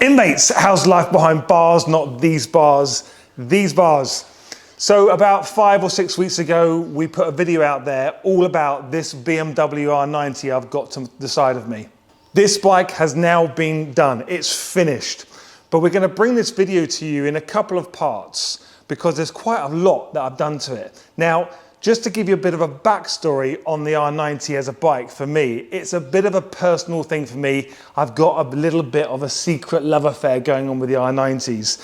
Inmates, how's life behind bars? Not these bars, these bars. So about 5 or 6 weeks ago, we put a video out there all about this BMW R90 I've got to the side of me. This bike has now been done, it's finished. But we're gonna bring this video to you in a couple of parts because there's quite a lot that I've done to it. Now, just to give you a bit of a backstory on the R90 as a bike, for me, it's a bit of a personal thing for me. I've got a little bit of a secret love affair going on with the R90s.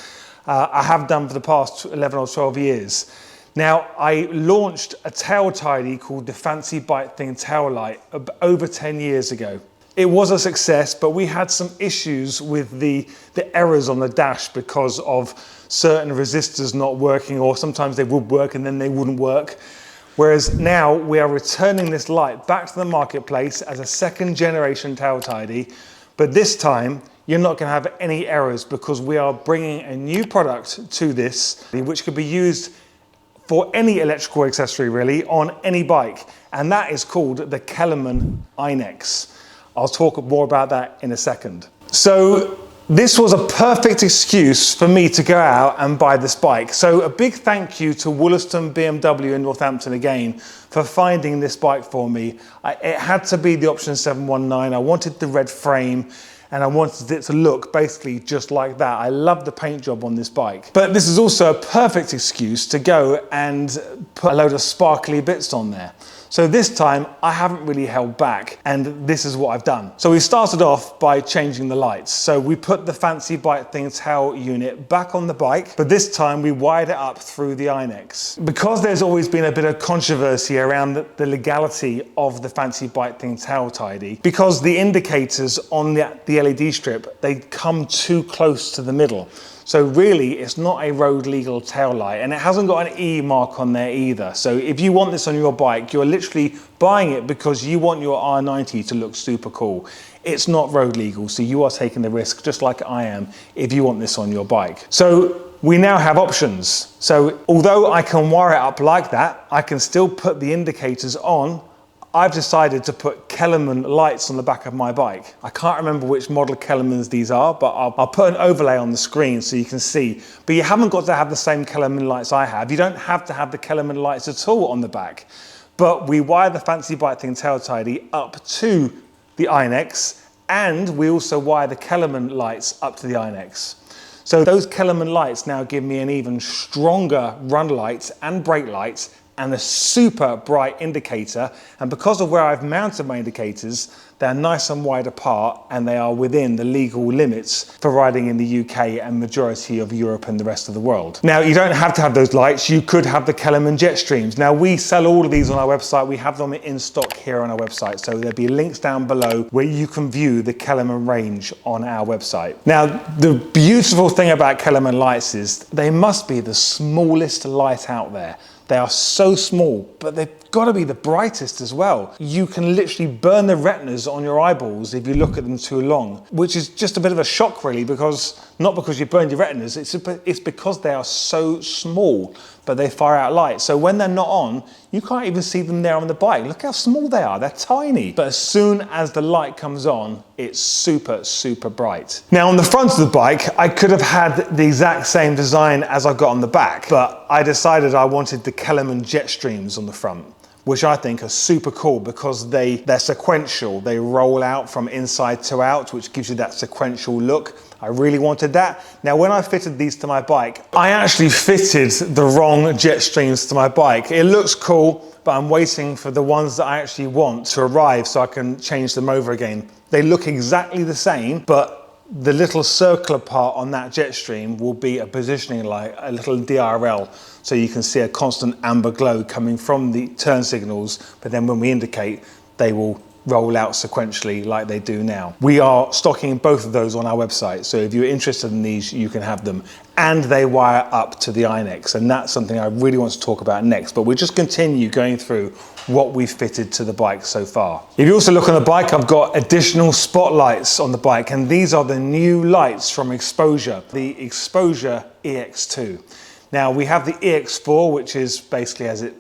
I have done for the past 11 or 12 years. Now, I launched a tail tidy called the Fancy Bike Thing Taillight over 10 years ago. It was a success, but we had some issues with the errors on the dash because of certain resistors not working, or sometimes they would work and then they wouldn't work. Whereas now we are returning this light back to the marketplace as a second generation tail tidy, but this time you're not going to have any errors because we are bringing a new product to this, which could be used for any electrical accessory really on any bike, and that is called the Kellerman RnineT. I'll talk more about that in a second. So this was a perfect excuse for me to go out and buy this bike. So a big thank you to Wollaston BMW in Northampton again for finding this bike for me. It had to be the option 719. I wanted the red frame and I wanted it to look basically just like that. I love the paint job on this bike. But this is also a perfect excuse to go and put a load of sparkly bits on there. So this time I haven't really held back, and this is what I've done. So we started off by changing the lights. So we put the Fancy Bike Thing tail unit back on the bike, but this time we wired it up through the RnineT. Because there's always been a bit of controversy around the legality of the Fancy Bike Thing tail tidy, because the indicators on the LED strip, they come too close to the middle. So really, it's not a road legal tail light, and it hasn't got an E mark on there either. So if you want this on your bike, you're literally buying it because you want your R90 to look super cool. It's not road legal, so you are taking the risk, just like I am, if you want this on your bike. So we now have options. So although I can wire it up like that, I can still put the indicators on. I've decided to put Kellerman lights on the back of my bike. I can't remember which model Kellermans these are, but I'll put an overlay on the screen so you can see. But you haven't got to have the same Kellerman lights I have. You don't have to have the Kellerman lights at all on the back. But we wire the Fancy Bike Thing tail tidy up to the RnineT, and we also wire the Kellerman lights up to the RnineT. So those Kellerman lights now give me an even stronger run light and brake light and a super bright indicator, and because of where I've mounted my indicators, they're nice and wide apart and they are within the legal limits for riding in the UK and majority of Europe and the rest of the world. Now, you don't have to have those lights, you could have the Kellerman Jetstreams. Now, we sell all of these on our website, we have them in stock here on our website, so there'll be links down below where you can view the Kellerman range on our website. Now, the beautiful thing about Kellerman lights is they must be the smallest light out there. They are so small, but they've got to be the brightest as well. You can literally burn the retinas on your eyeballs if you look at them too long, which is just a bit of a shock really, because not because you burned your retinas, it's because they are so small, but they fire out light. So when they're not on, you can't even see them there on the bike. Look how small they are, they're tiny. But as soon as the light comes on, it's super, super bright. Now on the front of the bike, I could have had the exact same design as I've got on the back, but I decided I wanted the Kellerman Jetstreams on the front, which I think are super cool because they're sequential. They roll out from inside to out, which gives you that sequential look. I really wanted that. Now, when I fitted these to my bike, I actually fitted the wrong Jetstreams to my bike. It looks cool, but I'm waiting for the ones that I actually want to arrive so I can change them over again. They look exactly the same, but the little circular part on that Jetstream will be a positioning light, a little DRL, so you can see a constant amber glow coming from the turn signals, but then when we indicate, they will roll out sequentially like they do now. We are stocking both of those on our website, so if you're interested in these, you can have them. And they wire up to the RnineT, and that's something I really want to talk about next, but we'll just continue going through what we've fitted to the bike so far. If you also look on the bike, I've got additional spotlights on the bike, and these are the new lights from Exposure, the Exposure EX2. Now we have the EX4, which is basically as it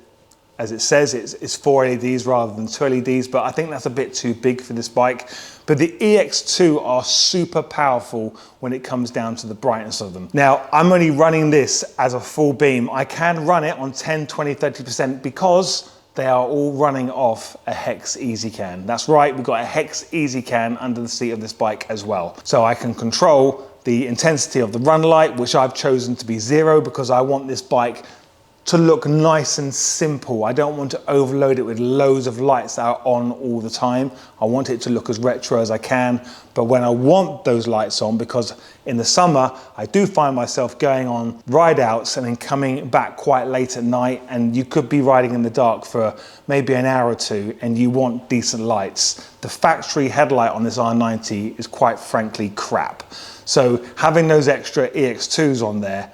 as it says, it's 4 LEDs rather than 2 LEDs, but I think that's a bit too big for this bike. But the EX2 are super powerful when it comes down to the brightness of them. Now, I'm only running this as a full beam. I can run it on 10, 20, 30% because they are all running off a Hex EasyCan. That's right, we've got a Hex EasyCan under the seat of this bike as well. So I can control the intensity of the run light, which I've chosen to be 0 because I want this bike to look nice and simple. I don't want to overload it with loads of lights that are on all the time. I want it to look as retro as I can, but when I want those lights on, because in the summer, I do find myself going on ride outs and then coming back quite late at night, and you could be riding in the dark for maybe an hour or two and you want decent lights. The factory headlight on this R90 is quite frankly crap. So having those extra EX2s on there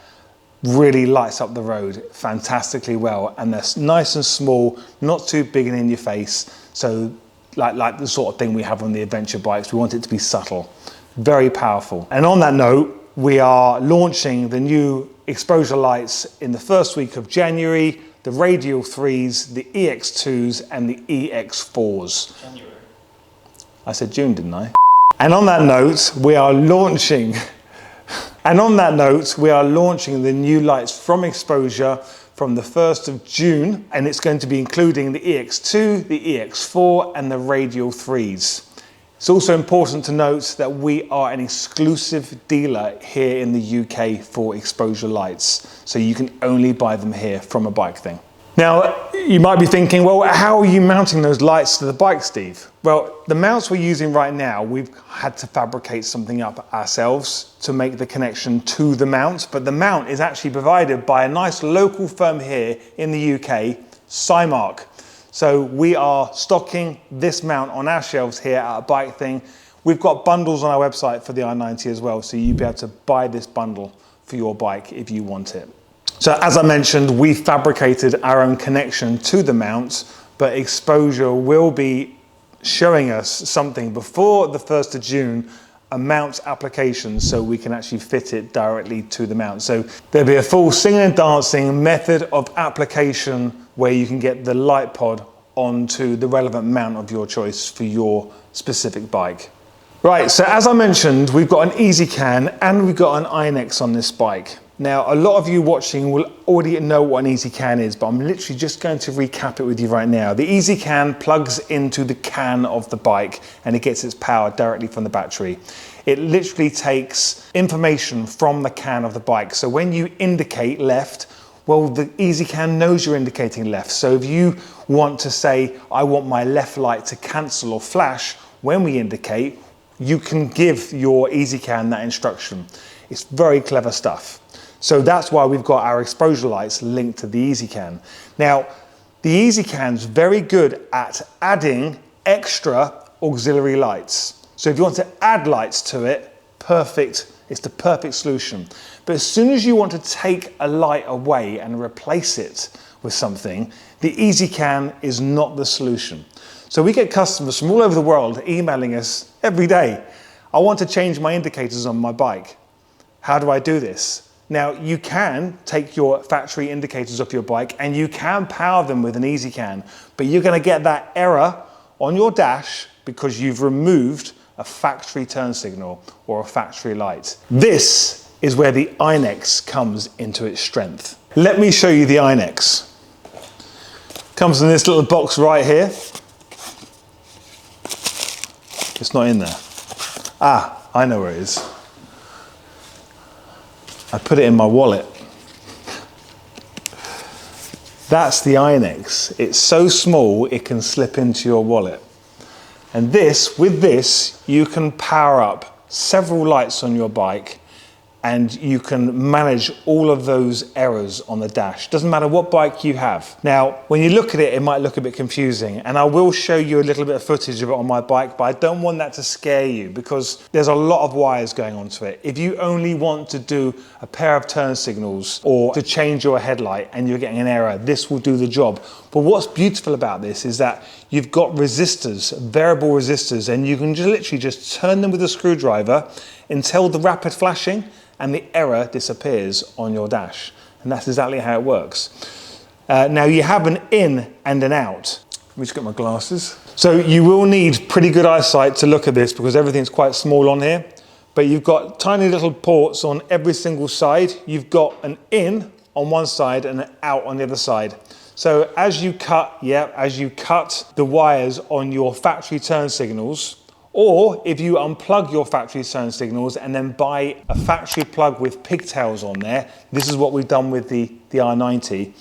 really lights up the road fantastically well, and they're nice and small, not too big and in your face. So like the sort of thing we have on the adventure bikes, we want it to be subtle, very powerful. And on that note, we are launching the new exposure lights in the first week of January, the Radial 3s, the EX2s and the EX4s. January. I said June, didn't I? And on that note, we are launching the new lights from Exposure from the 1st of June, and it's going to be including the EX2, the EX4 and the Radial 3s. It's also important to note that we are an exclusive dealer here in the UK for Exposure lights, so you can only buy them here from A Bike Thing. Now, you might be thinking, well, how are you mounting those lights to the bike, Steve? Well, the mounts we're using right now, we've had to fabricate something up ourselves to make the connection to the mount, but the mount is actually provided by a nice local firm here in the UK, Cymarc. So we are stocking this mount on our shelves here at A Bike Thing. We've got bundles on our website for the R90 as well, so you'll be able to buy this bundle for your bike if you want it. So as I mentioned, we fabricated our own connection to the mount, but Exposure will be showing us something before the 1st of June, a mount application, so we can actually fit it directly to the mount. So there'll be a full singing and dancing method of application where you can get the light pod onto the relevant mount of your choice for your specific bike. Right, so as I mentioned, we've got an EasyCan and we've got an iNEX on this bike. Now, a lot of you watching will already know what an EasyCan is, but I'm literally just going to recap it with you right now. The EasyCan plugs into the can of the bike and it gets its power directly from the battery. It literally takes information from the can of the bike. So when you indicate left, well, the EasyCan knows you're indicating left. So if you want to say, I want my left light to cancel or flash when we indicate, you can give your EasyCan that instruction. It's very clever stuff. So that's why we've got our exposure lights linked to the EasyCan. Now, the EasyCan's very good at adding extra auxiliary lights. So if you want to add lights to it, perfect, it's the perfect solution. But as soon as you want to take a light away and replace it with something, the EasyCan is not the solution. So we get customers from all over the world emailing us every day. I want to change my indicators on my bike. How do I do this? Now, you can take your factory indicators off your bike and you can power them with an EasyCan, but you're going to get that error on your dash because you've removed a factory turn signal or a factory light. This is where the iNEX comes into its strength. Let me show you the iNEX. Comes in this little box right here. It's not in there. Ah, I know where it is. I put it in my wallet. That's the iNEX. It's so small it can slip into your wallet. And with this, you can power up several lights on your bike and you can manage all of those errors on the dash. Doesn't matter what bike you have. Now, when you look at it, it might look a bit confusing, and I will show you a little bit of footage of it on my bike, but I don't want that to scare you because there's a lot of wires going onto it. If you only want to do a pair of turn signals or to change your headlight and you're getting an error, this will do the job. But what's beautiful about this is that you've got resistors, variable resistors, and you can literally just turn them with a screwdriver until the rapid flashing and the error disappears on your dash. And that's exactly how it works. Now you have an in and an out. Let me just get my glasses. So you will need pretty good eyesight to look at this because everything's quite small on here. But you've got tiny little ports on every single side. You've got an in on one side and an out on the other side. So as you cut the wires on your factory turn signals, or if you unplug your factory turn signals and then buy a factory plug with pigtails on there, this is what we've done with the R90.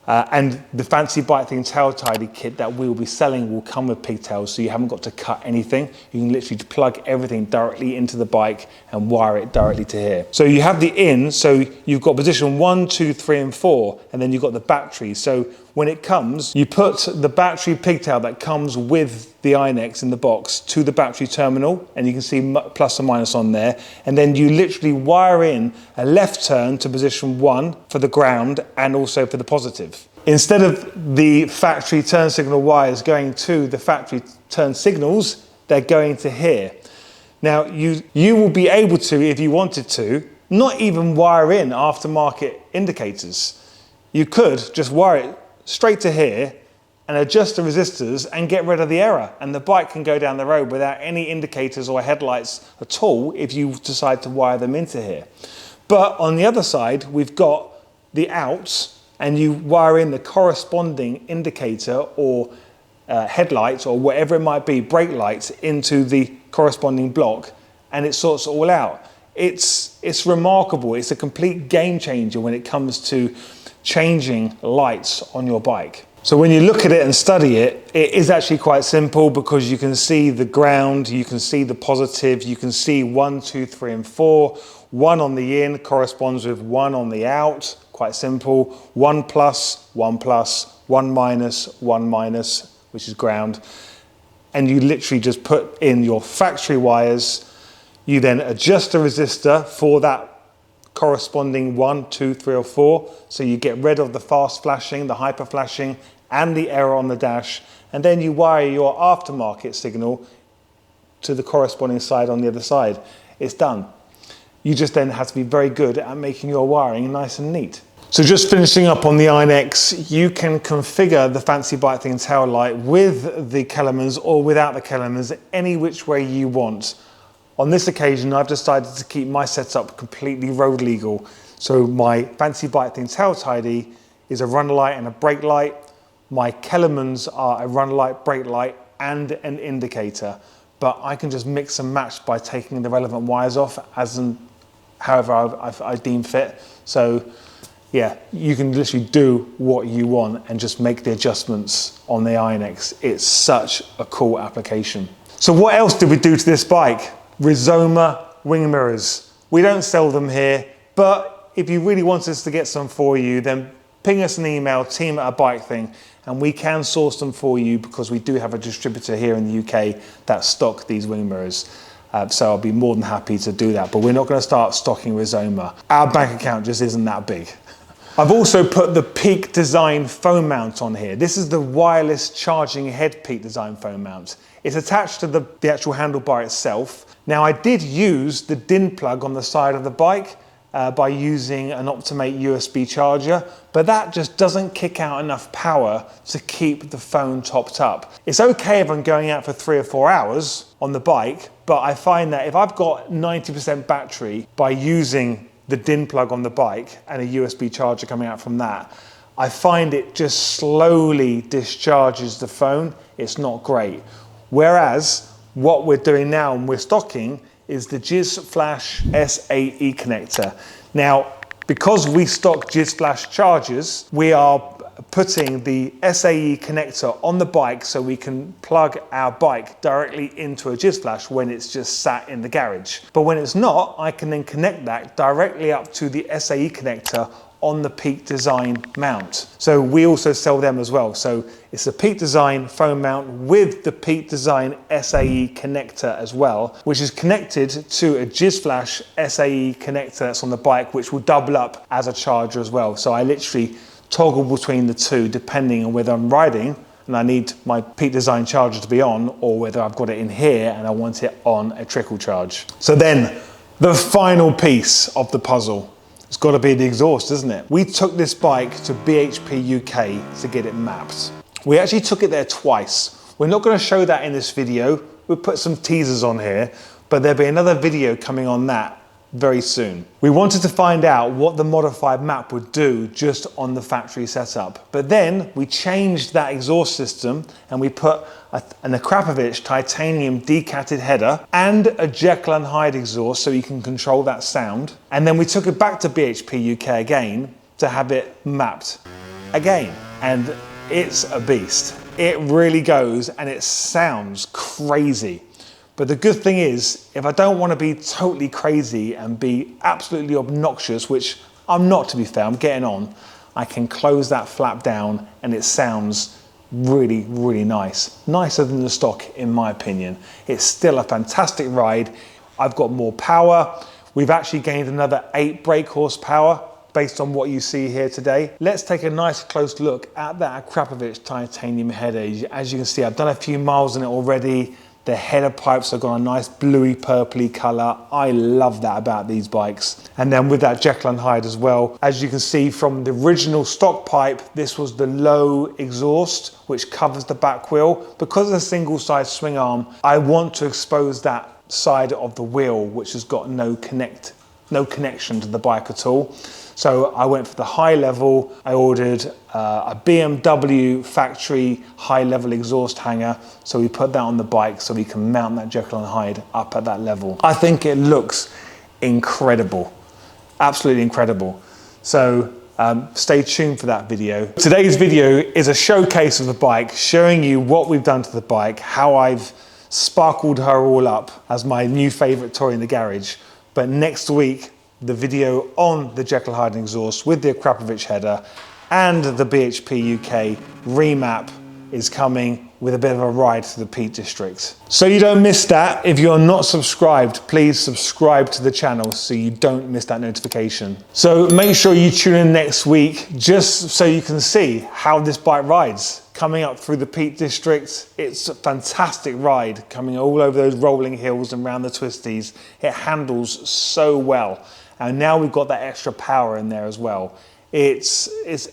And the fancy bike thing tail tidy kit that we will be selling will come with pigtails, so you haven't got to cut anything. You can literally plug everything directly into the bike and wire it directly to here. So you have the in, so you've got position 1, 2, 3 and 4, and then you've got the battery. So when it comes, you put the battery pigtail that comes with the iNex in the box to the battery terminal, and you can see plus or minus on there, and then you literally wire in a left turn to position 1 for the ground and also for the positive. Instead of the factory turn signal wires going to the factory turn signals, they're going to here. Now you will be able to, if you wanted to, not even wire in aftermarket indicators. You could just wire it straight to here and adjust the resistors and get rid of the error, and the bike can go down the road without any indicators or headlights at all if you decide to wire them into here. But on the other side, we've got the outs, and you wire in the corresponding indicator or headlights or whatever it might be, brake lights, into the corresponding block, and it sorts it all out. It's remarkable. It's a complete game changer when it comes to changing lights on your bike. So when you look at it and study it, it is actually quite simple because you can see the ground, you can see the positive, you can see 1, 2, 3 and 4. 1 on the in corresponds with 1 on the out, quite simple. 1 plus, 1 plus, 1 minus, 1 minus, which is ground. And you literally just put in your factory wires. You then adjust the resistor for that corresponding 1, 2, 3 or 4. So you get rid of the fast flashing, the hyper flashing, and the error on the dash, and then you wire your aftermarket signal to the corresponding side on the other side. It's done. You just then have to be very good at making your wiring nice and neat. So just finishing up on the iNex, you can configure the fancy bike thing tail light with the Kellermans or without the Kellermans any which way you want. On this occasion, I've decided to keep my setup completely road legal. So my fancy bike thing tail tidy is a runner light and a brake light. My Kellermans are a runner light, brake light, and an indicator. But I can just mix and match by taking the relevant wires off however I deem fit. So yeah, you can literally do what you want and just make the adjustments on the iNex. It's such a cool application. So what else did we do to this bike? Rizoma wing mirrors. We don't sell them here, but if you really want us to get some for you, then ping us an email, team@abikething, and we can source them for you because we do have a distributor here in the UK that stock these wing mirrors. So I'll be more than happy to do that, but we're not going to start stocking Rizoma. Our bank account just isn't that big. I've also put the Peak Design phone mount on here. This is the wireless charging head Peak Design phone mount. It's attached to the actual handlebar itself. Now I did use the DIN plug on the side of the bike by using an Optimate USB charger, but that just doesn't kick out enough power to keep the phone topped up. It's okay if I'm going out for 3 or 4 hours on the bike, but I find that if I've got 90% battery by using the DIN plug on the bike and a USB charger coming out from that, I find it just slowly discharges the phone. It's not great. Whereas what we're doing now and we're stocking is the Gys Flash SAE Connector. Now, because we stock Gys Flash chargers, we are putting the SAE connector on the bike so we can plug our bike directly into a Gys Flash when it's just sat in the garage. But when it's not, I can then connect that directly up to the SAE connector on the Peak Design mount. So we also sell them as well. So it's a Peak Design phone mount with the Peak Design SAE connector as well, which is connected to a Gys Flash SAE connector that's on the bike, which will double up as a charger as well. So I literally toggle between the two depending on whether I'm riding and I need my Peak Design charger to be on, or whether I've got it in here and I want it on a trickle charge. So then the final piece of the puzzle. It's got to be the exhaust, isn't it? We took this bike to BHP UK to get it mapped. We actually took it there twice. We're not going to show that in this video. We'll put some teasers on here, but there'll be another video coming on that very soon. We wanted to find out what the modified map would do just on the factory setup. But then we changed that exhaust system and we put an akrapovic titanium decatted header and a Jekyll & Hyde exhaust so you can control that sound. And then we took it back to BHP UK again to have it mapped again. And it's a beast. It really goes and it sounds crazy. But the good thing is, if I don't want to be totally crazy and be absolutely obnoxious, which I'm not, to be fair, I'm getting on, I can close that flap down and it sounds really, really nice. Nicer than the stock, in my opinion. It's still a fantastic ride. I've got more power. We've actually gained another 8 brake horsepower based on what you see here today. Let's take a nice close look at that akrapovic titanium header. As you can see, I've done a few miles on it already. The header pipes have got a nice bluey purpley colour. I love that about these bikes. And then with that Jekyll & Hyde as well. As you can see from the original stock pipe, this was the low exhaust, which covers the back wheel. Because of the single side swing arm, I want to expose that side of the wheel, which has got no connection to the bike at all. So I went for the high level. I ordered a BMW factory high level exhaust hanger. So we put that on the bike so we can mount that Jekyll & Hyde up at that level. I think it looks incredible, absolutely incredible. So stay tuned for that video. Today's video is a showcase of the bike, showing you what we've done to the bike, how I've sparkled her all up as my new favorite toy in the garage. But next week, the video on the Jekyll & Hyde exhaust with the akrapovic header and the BHP UK remap is coming with a bit of a ride through the Peak District. So you don't miss that. If you're not subscribed, please subscribe to the channel so you don't miss that notification. So make sure you tune in next week just so you can see how this bike rides. Coming up through the Peak District, it's a fantastic ride, coming all over those rolling hills and around the twisties. It handles so well. And now we've got that extra power in there as well. It's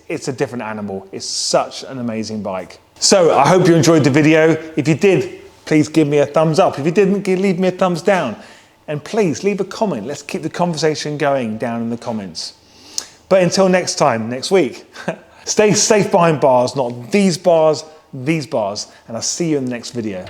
a different animal. It's such an amazing bike. So I hope you enjoyed the video. If you did, please give me a thumbs up. If you didn't, leave me a thumbs down. And please leave a comment. Let's keep the conversation going down in the comments. But until next time, next week, stay safe behind bars, not these bars, and I'll see you in the next video.